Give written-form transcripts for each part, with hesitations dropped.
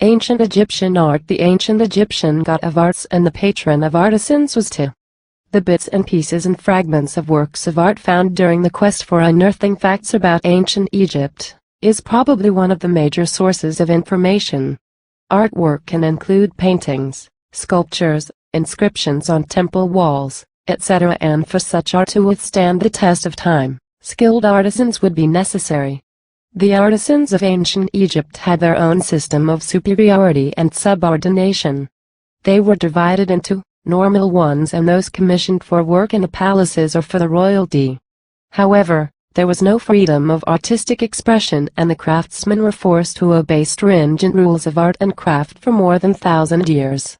Ancient Egyptian art. The ancient Egyptian god of arts and the patron of artisans was Tu. The bits and pieces and fragments of works of art found during the quest for unearthing facts about ancient Egypt is probably one of the major sources of information. Artwork can include paintings, sculptures, inscriptions on temple walls, etc. And for such art to withstand the test of time, skilled artisans would be necessary. The artisans of ancient Egypt had their own system of superiority and subordination. They were divided into normal ones and those commissioned for work in the palaces or for the royalty. However, there was no freedom of artistic expression and the craftsmen were forced to obey stringent rules of art and craft for more than 1,000 years.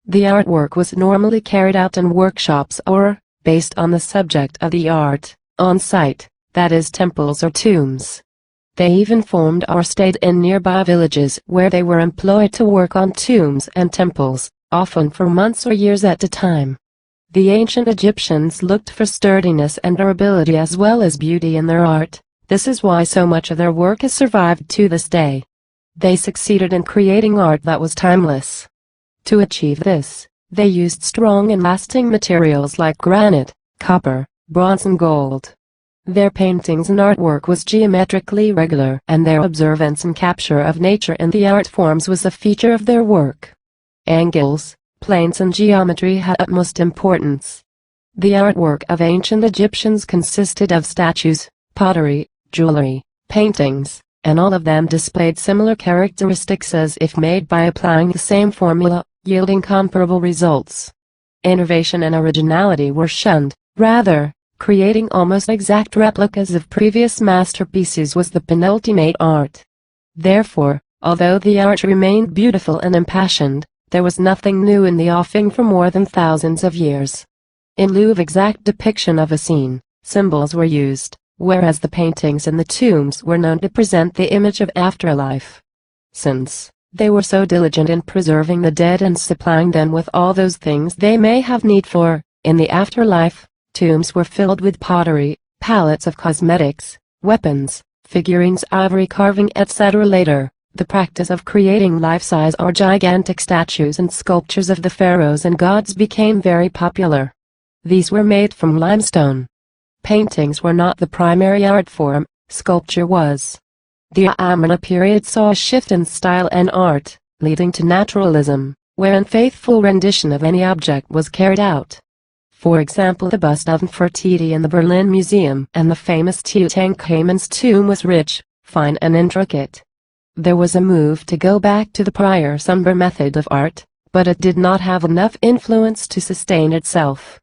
The artwork was normally carried out in workshops or, based on the subject of the art, on site, that is temples or tombs. They even formed or stayed in nearby villages where they were employed to work on tombs and temples, often for months or years at a time. The ancient Egyptians looked for sturdiness and durability as well as beauty in their art. This is why so much of their work has survived to this day. They succeeded in creating art that was timeless. To achieve this, they used strong and lasting materials like granite, copper, bronze and gold. Their paintings and artwork was geometrically regular and their observance and capture of nature in the art forms was a feature of their work. Angles, planes and geometry had utmost importance. The artwork of ancient Egyptians consisted of statues, pottery, jewelry, paintings, and all of them displayed similar characteristics as if made by applying the same formula, yielding comparable results. Innovation and originality were shunned, rather, creating almost exact replicas of previous masterpieces was the penultimate art. Therefore, although the art remained beautiful and impassioned, there was nothing new in the offing for more than thousands of years. In lieu of exact depiction of a scene, symbols were used, whereas the paintings in the tombs were known to present the image of afterlife. Since they were so diligent in preserving the dead and supplying them with all those things they may have need for, in the afterlife, tombs were filled with pottery, pallets of cosmetics, weapons, figurines, ivory carving, etc. Later, the practice of creating life-size or gigantic statues and sculptures of the pharaohs and gods became very popular. These were made from limestone. Paintings were not the primary art form, sculpture was. The Amarna period saw a shift in style and art, leading to naturalism, wherein faithful rendition of any object was carried out. For example, the bust of Nefertiti in the Berlin Museum and the famous Tutankhamun's tomb was rich, fine and intricate. There was a move to go back to the prior somber method of art, but it did not have enough influence to sustain itself.